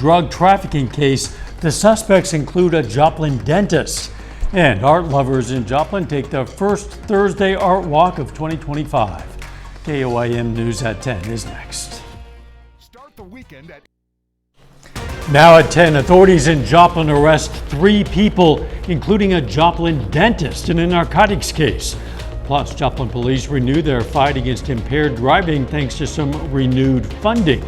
Drug trafficking case. The suspects include a Joplin dentist. And art lovers in Joplin take the first Thursday art walk of 2025. KOIM News at 10 is next. Start the weekend at Now at 10, authorities in Joplin arrest 3 people, including a Joplin dentist in a narcotics case. Plus, Joplin police renew their fight against impaired driving thanks to some renewed funding.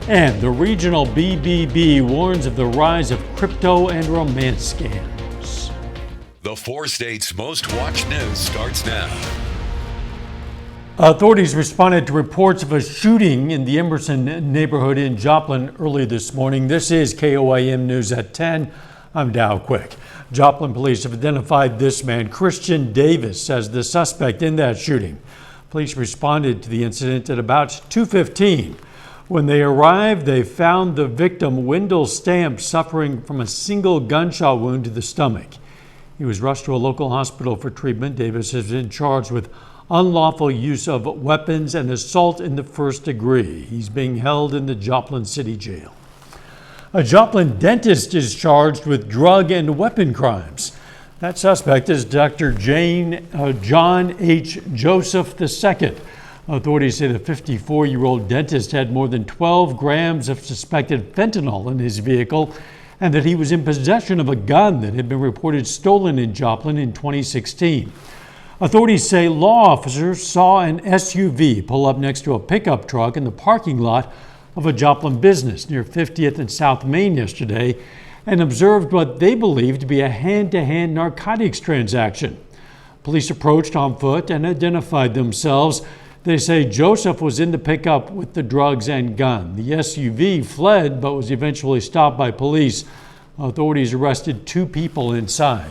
And the regional BBB warns of the rise of crypto and romance scams. The 4 states' most watched news starts now. Authorities responded to reports of a shooting in the Emerson neighborhood in Joplin early this morning. This is KOIM News at 10. I'm Dow Quick. Joplin police have identified this man, Christian Davis, as the suspect in that shooting. Police responded to the incident at about 2:15. When they arrived, they found the victim, Wendell Stamp, suffering from a single gunshot wound to the stomach. He was rushed to a local hospital for treatment. Davis has been charged with unlawful use of weapons and assault in the first degree. He's being held in the Joplin City Jail. A Joplin dentist is charged with drug and weapon crimes. That suspect is Dr. John H. Joseph II. Authorities say the 54-year-old dentist had more than 12 grams of suspected fentanyl in his vehicle and that he was in possession of a gun that had been reported stolen in Joplin in 2016. Authorities say law officers saw an SUV pull up next to a pickup truck in the parking lot of a Joplin business near 50th and South Main yesterday and observed what they believed to be a hand-to-hand narcotics transaction. Police approached on foot and identified themselves. They say Joseph was in the pickup with the drugs and gun. The SUV fled but was eventually stopped by police. Authorities arrested 2 people inside.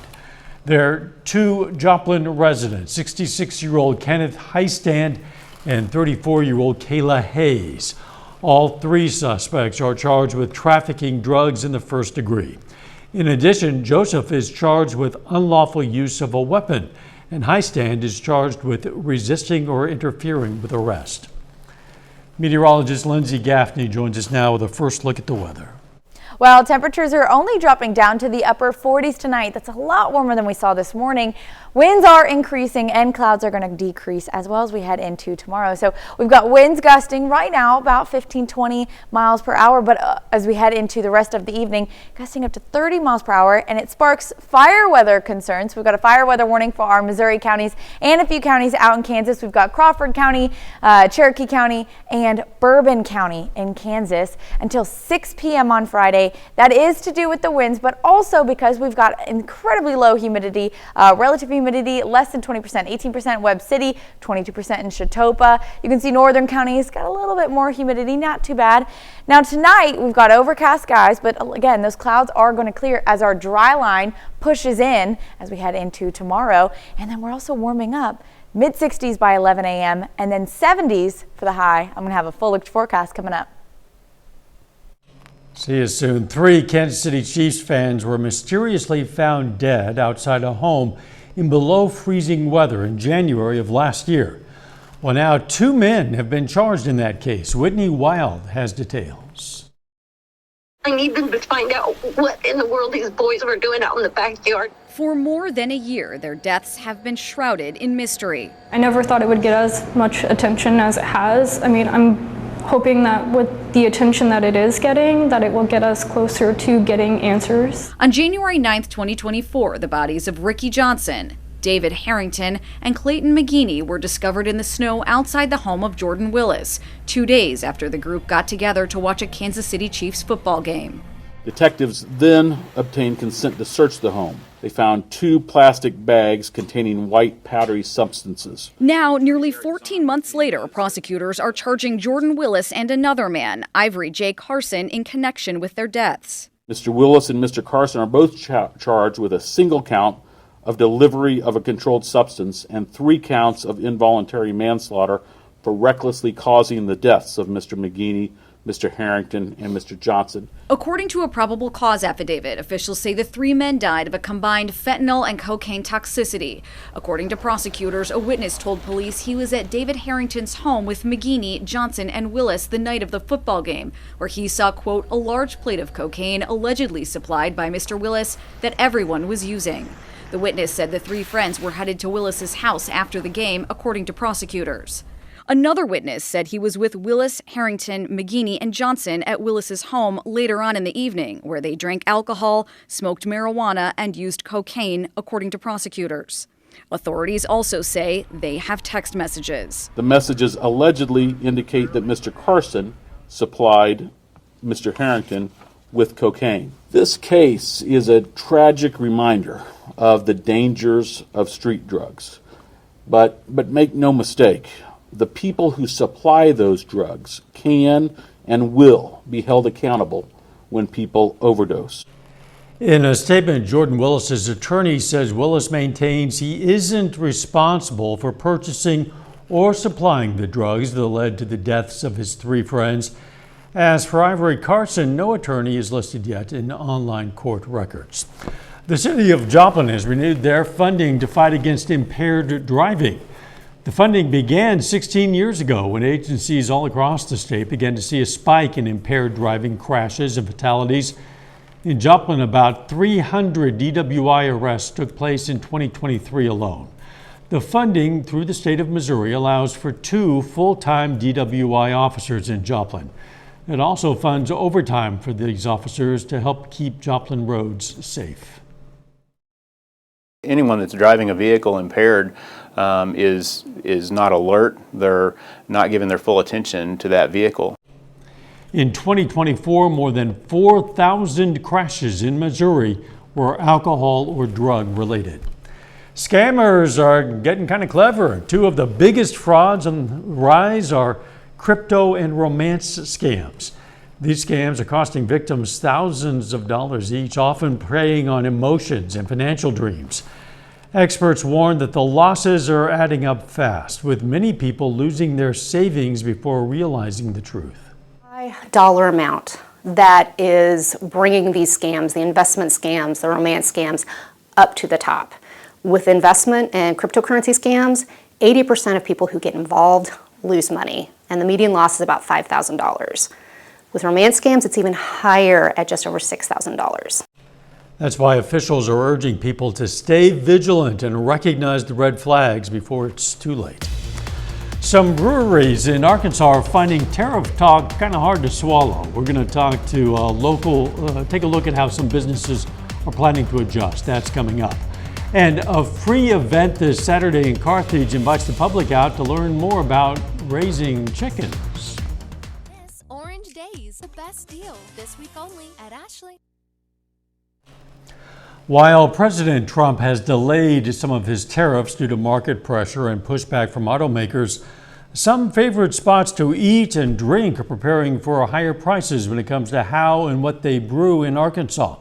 They're 2 Joplin residents, 66-year-old Kenneth Heistand and 34-year-old Kayla Hayes. All 3 suspects are charged with trafficking drugs in the first degree. In addition, Joseph is charged with unlawful use of a weapon, and Heistand is charged with resisting or interfering with arrest. Meteorologist Lindsay Gaffney joins us now with a first look at the weather. Well, temperatures are only dropping down to the upper 40s tonight. That's a lot warmer than we saw this morning. Winds are increasing and clouds are going to decrease as well as we head into tomorrow. So we've got winds gusting right now about 15-20 miles per hour, but as we head into the rest of the evening, gusting up to 30 miles per hour, and it sparks fire weather concerns. We've got a fire weather warning for our Missouri counties and a few counties out in Kansas. We've got Crawford County, Cherokee County, and Bourbon County in Kansas until 6 p.m. on Friday. That is to do with the winds, but also because we've got incredibly low humidity, relative humidity less than 20%, 18% Webb City, 22% in Chautauqua. You can see northern counties got a little bit more humidity, not too bad. Now tonight we've got overcast skies, but again, those clouds are going to clear as our dry line pushes in as we head into tomorrow. And then we're also warming up. Mid-60s by 11 a.m. and then 70s for the high. I'm going to have a full look forecast coming up. See you soon. 3 Kansas City Chiefs fans were mysteriously found dead outside a home in below freezing weather in January of last year. Well, now 2 men have been charged in that case. Whitney Wild has details. I need them to find out what in the world these boys were doing out in the backyard. For more than a year, their deaths have been shrouded in mystery. I never thought it would get as much attention as it has. I mean, I'm hoping that with the attention that it is getting, that it will get us closer to getting answers. On January 9th, 2024, the bodies of Ricky Johnson, David Harrington, and Clayton McGeeney were discovered in the snow outside the home of Jordan Willis, 2 days after the group got together to watch a Kansas City Chiefs football game. Detectives then obtained consent to search the home. They found 2 plastic bags containing white powdery substances. Now, nearly 14 months later, prosecutors are charging Jordan Willis and another man, Ivory J. Carson, in connection with their deaths. Mr. Willis and Mr. Carson are both charged with a single count of delivery of a controlled substance and 3 counts of involuntary manslaughter for recklessly causing the deaths of Mr. McGeeney, Mr. Harrington and Mr. Johnson. According to a probable cause affidavit, officials say the three men died of a combined fentanyl and cocaine toxicity. According to prosecutors, a witness told police he was at David Harrington's home with McGeaney, Johnson, and Willis the night of the football game, where he saw, quote, a large plate of cocaine allegedly supplied by Mr. Willis that everyone was using. The witness said the three friends were headed to Willis's house after the game, according to prosecutors. Another witness said he was with Willis, Harrington, McGeaney, and Johnson at Willis's home later on in the evening, where they drank alcohol, smoked marijuana, and used cocaine, according to prosecutors. Authorities also say they have text messages. The messages allegedly indicate that Mr. Carson supplied Mr. Harrington with cocaine. This case is a tragic reminder of the dangers of street drugs. But make no mistake, the people who supply those drugs can and will be held accountable when people overdose. In a statement, Jordan Willis's attorney says Willis maintains he isn't responsible for purchasing or supplying the drugs that led to the deaths of his three friends. As for Ivory Carson, no attorney is listed yet in online court records. The city of Joplin has renewed their funding to fight against impaired driving. The funding began 16 years ago when agencies all across the state began to see a spike in impaired driving crashes and fatalities. In Joplin, about 300 DWI arrests took place in 2023 alone. The funding through the state of Missouri allows for 2 full-time DWI officers in Joplin. It also funds overtime for these officers to help keep Joplin roads safe. Anyone that's driving a vehicle impaired is not alert. They're not giving their full attention to that vehicle. In 2024, more than 4,000 crashes in Missouri were alcohol or drug related. Scammers are getting kind of clever. 2 of the biggest frauds on the rise are crypto and romance scams. These scams are costing victims thousands of dollars each, often preying on emotions and financial dreams. Experts warn that the losses are adding up fast, with many people losing their savings before realizing the truth. High dollar amount that is bringing these scams, the investment scams, the romance scams, up to the top. With investment and cryptocurrency scams, 80% of people who get involved lose money, and the median loss is about $5,000. With romance scams, it's even higher at just over $6,000. That's why officials are urging people to stay vigilant and recognize the red flags before it's too late. Some breweries in Arkansas are finding tariff talk kind of hard to swallow. We're going to talk to take a look at how some businesses are planning to adjust. That's coming up. And a free event this Saturday in Carthage invites the public out to learn more about raising chickens. This Orange Days, the best deal this week only at Ashley. While President Trump has delayed some of his tariffs due to market pressure and pushback from automakers, some favorite spots to eat and drink are preparing for higher prices when it comes to how and what they brew in Arkansas.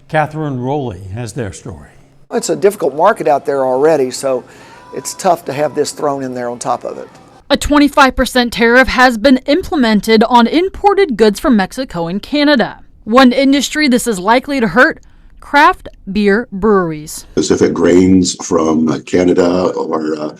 Catherine Rowley has their story. It's a difficult market out there already, so it's tough to have this thrown in there on top of it. A 25% tariff has been implemented on imported goods from Mexico and Canada. One industry this is likely to hurt: craft beer breweries. Specific grains from Canada or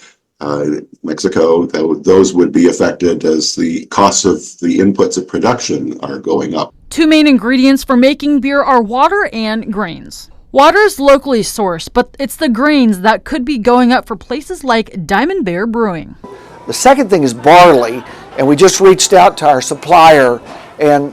Mexico, those would be affected as the costs of the inputs of production are going up. 2 main ingredients for making beer are water and grains. Water is locally sourced, but it's the grains that could be going up for places like Diamond Bear Brewing. The second thing is barley, and we just reached out to our supplier, and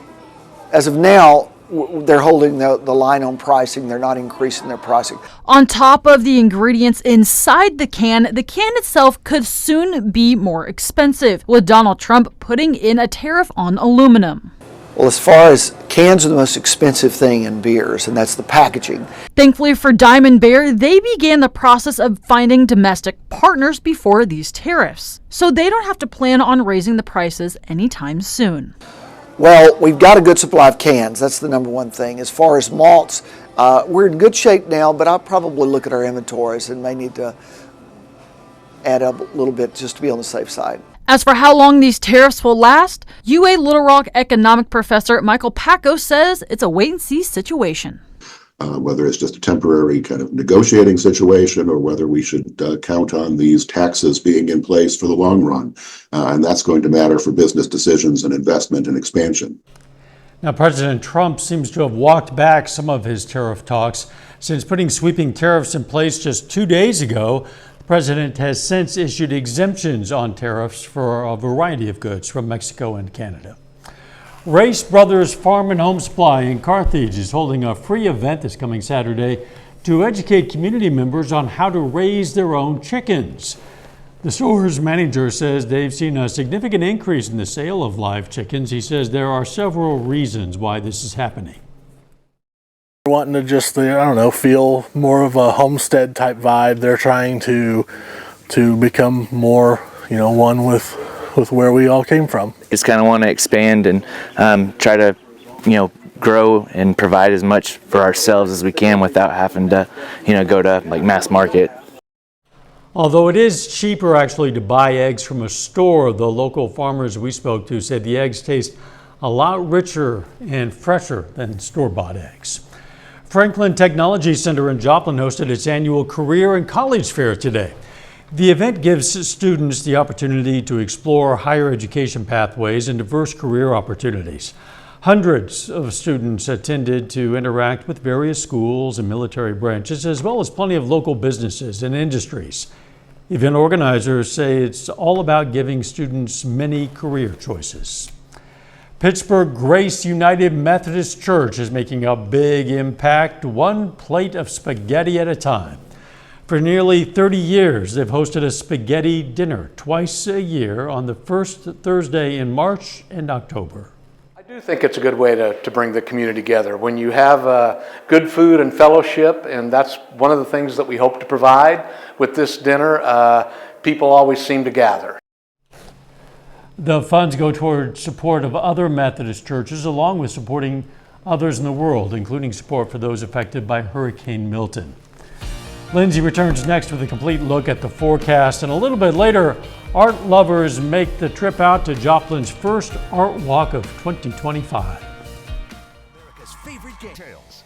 as of now, they're holding the line on pricing. They're not increasing their pricing. On top of the ingredients inside the can itself could soon be more expensive, with Donald Trump putting in a tariff on aluminum. Well, as far as cans are the most expensive thing in beers, and that's the packaging. Thankfully for Diamond Bear, they began the process of finding domestic partners before these tariffs, so they don't have to plan on raising the prices anytime soon. Well, we've got a good supply of cans. That's the number one thing. As far as malts, we're in good shape now, but I'll probably look at our inventories and may need to add up a little bit just to be on the safe side. As for how long these tariffs will last, UA Little Rock economic professor Michael Packo says it's a wait-and-see situation. Whether it's just a temporary kind of negotiating situation or whether we should count on these taxes being in place for the long run. And that's going to matter for business decisions and investment and expansion. Now, President Trump seems to have walked back some of his tariff talks. Since putting sweeping tariffs in place just 2 days ago, the president has since issued exemptions on tariffs for a variety of goods from Mexico and Canada. Race Brothers Farm and Home Supply in Carthage is holding a free event this coming Saturday to educate community members on how to raise their own chickens. The store's manager says they've seen a significant increase in the sale of live chickens. He says there are several reasons why this is happening. Wanting to just, feel more of a homestead type vibe. They're trying to become more, one with where we all came from. Just kind of want to expand and try to, grow and provide as much for ourselves as we can without having to, go to like mass market. Although it is cheaper actually to buy eggs from a store, the local farmers we spoke to said the eggs taste a lot richer and fresher than store-bought eggs. Franklin Technology Center in Joplin hosted its annual career and college fair today. The event gives students the opportunity to explore higher education pathways and diverse career opportunities. Hundreds of students attended to interact with various schools and military branches, as well as plenty of local businesses and industries. Event organizers say it's all about giving students many career choices. Pittsburgh Grace United Methodist Church is making a big impact, one plate of spaghetti at a time. For nearly 30 years, they've hosted a spaghetti dinner twice a year on the first Thursday in March and October. I do think it's a good way to bring the community together. When you have good food and fellowship, and that's one of the things that we hope to provide with this dinner, people always seem to gather. The funds go toward support of other Methodist churches, along with supporting others in the world, including support for those affected by Hurricane Milton. Lindsay returns next with a complete look at the forecast, and a little bit later, art lovers make the trip out to Joplin's first art walk of 2025. America's favorite game. Tales.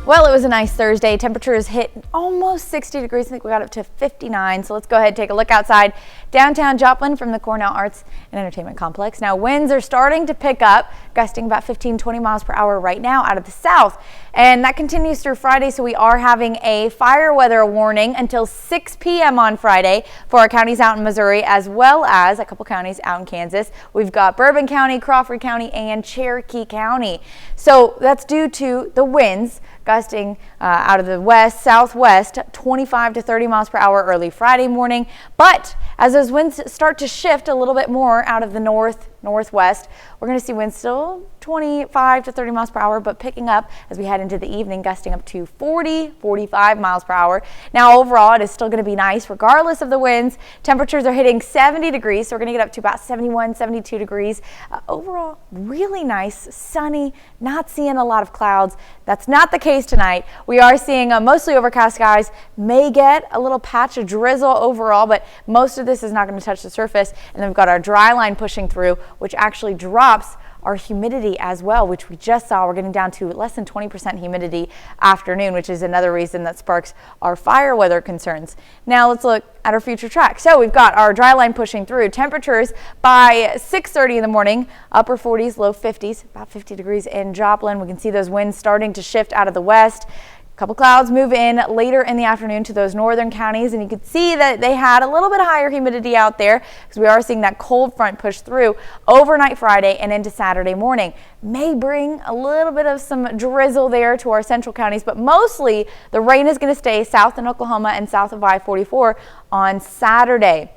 Well, it was a nice Thursday. Temperatures hit almost 60 degrees. I think we got up to 59. So let's go ahead and take a look outside downtown Joplin from the Cornell Arts and Entertainment Complex. Now, winds are starting to pick up, gusting about 15-20 miles per hour right now out of the south. And that continues through Friday. So we are having a fire weather warning until 6 p.m. on Friday for our counties out in Missouri, as well as a couple counties out in Kansas. We've got Bourbon County, Crawford County, and Cherokee County. So that's due to the winds gusting out of the west, southwest, 25 to 30 miles per hour early Friday morning. But as those winds start to shift a little bit more out of the northwest, we're going to see winds still 25 to 30 miles per hour, but picking up as we head into the evening, gusting up to 45 miles per hour. Now, overall, it is still going to be nice regardless of the winds. Temperatures are hitting 70 degrees, so we're going to get up to about 71, 72 degrees. Overall, really nice, sunny, not seeing a lot of clouds. That's not the case tonight. We are seeing mostly overcast skies, may get a little patch of drizzle overall, but most of this is not going to touch the surface. And then we've got our dry line pushing through, which actually drops our humidity as well, which we just saw. We're getting down to less than 20% humidity afternoon, which is another reason that sparks our fire weather concerns. Now let's look at our future track. So we've got our dry line pushing through. Temperatures by 6:30 in the morning, upper 40s, low 50s, about 50 degrees in Joplin. We can see those winds starting to shift out of the west. A couple clouds move in later in the afternoon to those northern counties, and you can see that they had a little bit higher humidity out there because we are seeing that cold front push through overnight Friday and into Saturday morning. May bring a little bit of some drizzle there to our central counties, but mostly the rain is going to stay south in Oklahoma and south of I-44 on Saturday.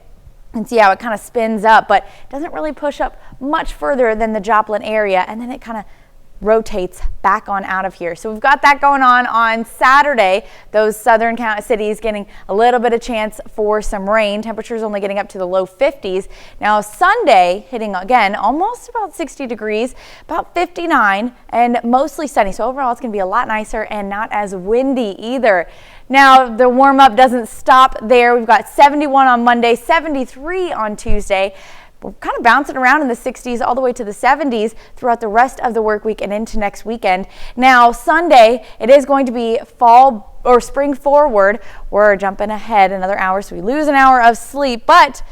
And see how it kind of spins up, but doesn't really push up much further than the Joplin area, and then it kind of rotates back on out of here. So we've got that going on Saturday. Those southern cities getting a little bit of chance for some rain. Temperatures only getting up to the low 50s. Now Sunday hitting again almost about 60 degrees, about 59, and mostly sunny. So overall it's going to be a lot nicer and not as windy either. Now the warm up doesn't stop there. We've got 71 on Monday, 73 on Tuesday. We're kind of bouncing around in the 60s all the way to the 70s throughout the rest of the work week and into next weekend. Now Sunday, it is going to be fall or spring forward. We're jumping ahead another hour, so we lose an hour of sleep, but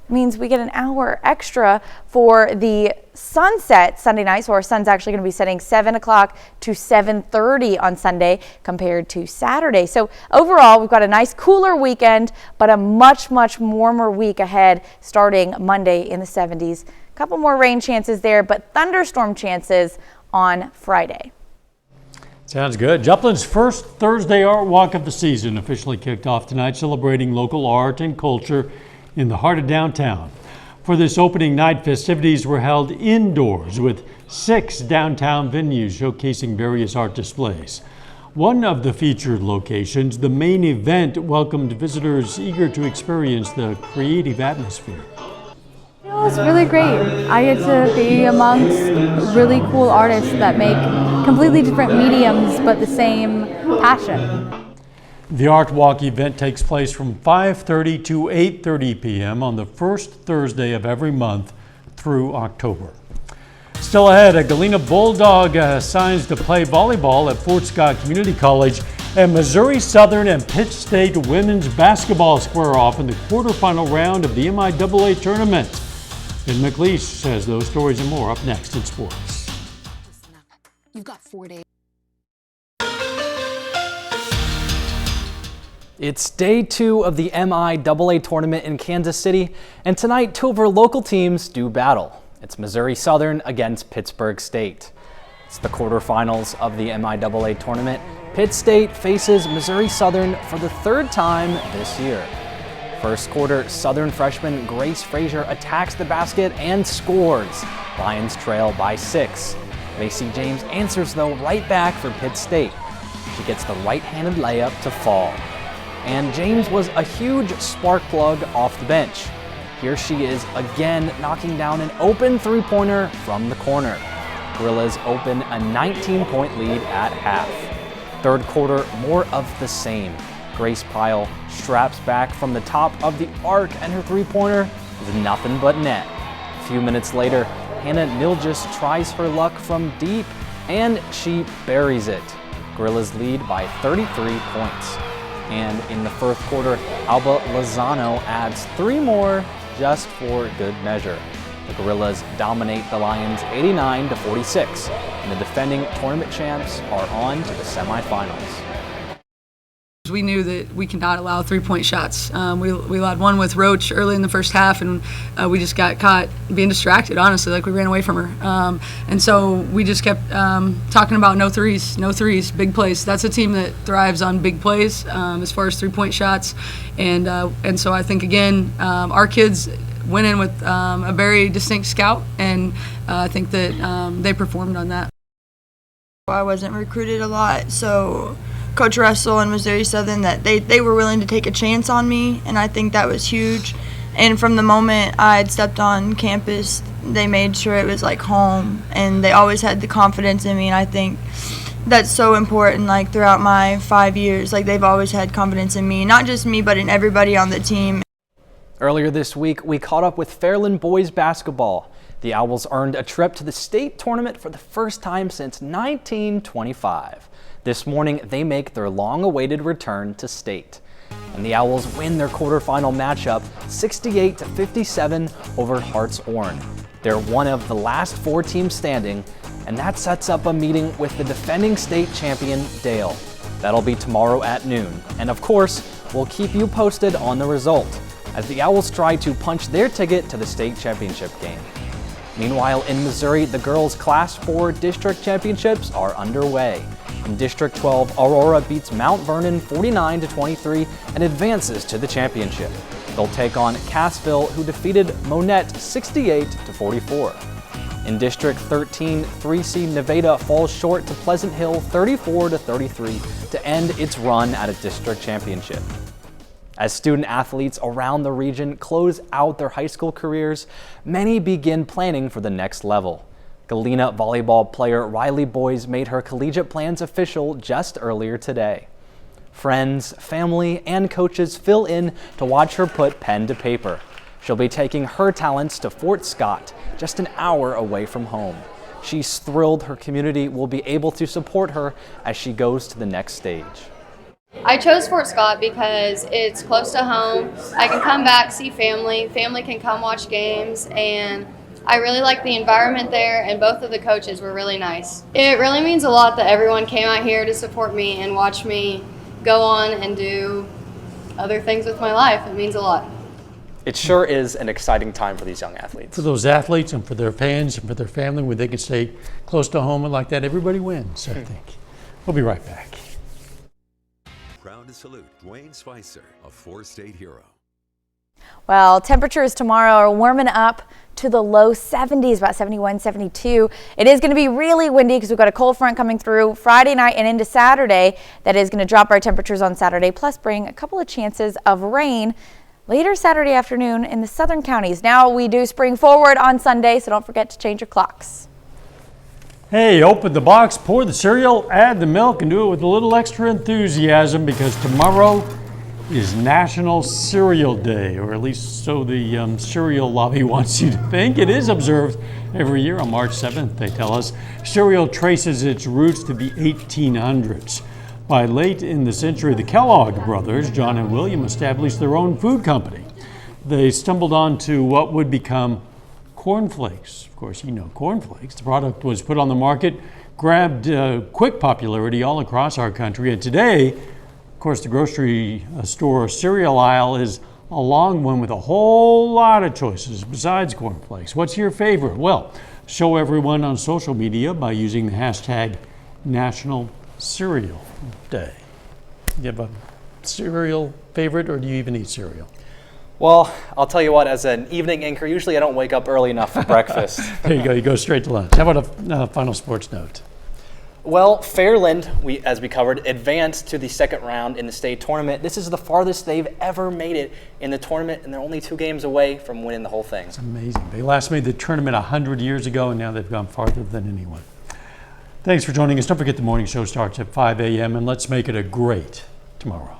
means we get an hour extra for the sunset Sunday night. So our sun's actually going to be setting 7 o'clock to 7:30 on Sunday compared to Saturday. So overall, we've got a nice cooler weekend, but a much warmer week ahead starting Monday in the 70s. A couple more rain chances there, but thunderstorm chances on Friday. Sounds good. Joplin's first Thursday Art Walk of the season officially kicked off tonight, celebrating local art and culture in the heart of downtown. For this opening night, festivities were held indoors with 6 downtown venues showcasing various art displays. One of the featured locations, the main event, welcomed visitors eager to experience the creative atmosphere. It was really great. I get to be amongst really cool artists that make completely different mediums but the same passion. The Art Walk event takes place from 5:30 to 8:30 p.m. on the first Thursday of every month through October. Still ahead, a Galena Bulldog signs to play volleyball at Fort Scott Community College, and Missouri Southern and Pitt State women's basketball square off in the quarterfinal round of the MIAA tournament. Ben McLeish has those stories and more up next in sports. You've got 4 days. It's day 2 of the MIAA tournament in Kansas City, and tonight 2 of our local teams do battle. It's Missouri Southern against Pittsburgh State. It's the quarterfinals of the MIAA tournament. Pitt State faces Missouri Southern for the 3rd time this year. First quarter, Southern freshman Grace Frazier attacks the basket and scores. Lions trail by 6. Macy James answers though right back for Pitt State. She gets the right-handed layup to fall. And James was a huge spark plug off the bench. Here she is again knocking down an open 3-pointer from the corner. Gorillas open a 19-point lead at half. Third quarter, more of the same. Grace Pyle straps back from the top of the arc and her 3-pointer is nothing but net. A few minutes later, Hannah Nilgis tries her luck from deep and she buries it. Gorillas lead by 33 points. And in the fourth quarter, Alba Lozano adds 3 more just for good measure. The Gorillas dominate the Lions 89-46, and the defending tournament champs are on to the semifinals. We knew that we cannot allow 3-point shots. We allowed one with Roach early in the first half, and we just got caught being distracted, honestly, like we ran away from her. And so we just kept talking about no threes, big plays. That's a team that thrives on big plays as far as 3-point shots. And so I think, again, our kids went in with a very distinct scout, and I think that they performed on that. I wasn't recruited a lot, so Coach Russell and Missouri Southern, that they were willing to take a chance on me, and I think that was huge. And from the moment I had stepped on campus, they made sure it was like home, and they always had the confidence in me, and I think that's so important. Like throughout my 5 years, like they've always had confidence in me, not just me, but in everybody on the team. Earlier this week, we caught up with Fairland boys basketball. The Owls earned a trip to the state tournament for the first time since 1925. This morning, they make their long-awaited return to state. And the Owls win their quarterfinal matchup 68-57 over Hartshorn. They're one of the last 4 teams standing, and that sets up a meeting with the defending state champion, Dale. That'll be tomorrow at noon. And of course, we'll keep you posted on the result as the Owls try to punch their ticket to the state championship game. Meanwhile, in Missouri, the girls' Class 4 district championships are underway. In District 12, Aurora beats Mount Vernon 49-23 and advances to the championship. They'll take on Cassville, who defeated Monette 68-44. In District 13, 3C Nevada falls short to Pleasant Hill 34-33 to end its run at a district championship. As student athletes around the region close out their high school careers, many begin planning for the next level. Galena volleyball player Riley Boys made her collegiate plans official just earlier today. Friends, family, and coaches fill in to watch her put pen to paper. She'll be taking her talents to Fort Scott, just an hour away from home. She's thrilled her community will be able to support her as she goes to the next stage. I chose Fort Scott because it's close to home. I can come back, see family. Family can come watch games, and I really like the environment there, and both of the coaches were really nice. It really means a lot that everyone came out here to support me and watch me go on and do other things with my life. It means a lot. It sure is an exciting time for these young athletes. For those athletes and for their fans and for their family, where they can stay close to home and like that, everybody wins, I think. We'll be right back. Proud to salute Dwayne Spicer, a four-state hero. Well, temperatures tomorrow are warming up to the low 70s, about 71, 72. It is going to be really windy because we've got a cold front coming through Friday night and into Saturday. That is going to drop our temperatures on Saturday, plus bring a couple of chances of rain later Saturday afternoon in the southern counties. Now we do spring forward on Sunday, so don't forget to change your clocks. Hey, open the box, pour the cereal, add the milk, and do it with a little extra enthusiasm because tomorrow is National Cereal Day, or at least so the cereal lobby wants you to think. It is observed every year on March 7th, they tell us. Cereal traces its roots to the 1800s. By late in the century, the Kellogg brothers, John and William, established their own food company. They stumbled onto what would become cornflakes. Of course, you know cornflakes. The product was put on the market, grabbed quick popularity all across our country, and today, of course, the grocery store cereal aisle is a long one with a whole lot of choices besides cornflakes. What's your favorite? Well, show everyone on social media by using the hashtag National Cereal Day. Do you have a cereal favorite, or do you even eat cereal? Well, I'll tell you what, as an evening anchor, usually I don't wake up early enough for breakfast. There you go, you go straight to lunch. How about a final sports note? Well, Fairland, as we covered, advanced to the second round in the state tournament. This is the farthest they've ever made it in the tournament, and they're only 2 games away from winning the whole thing. It's amazing. They last made the tournament 100 years ago, and now they've gone farther than anyone. Thanks for joining us. Don't forget the morning show starts at 5 a.m., and let's make it a great tomorrow.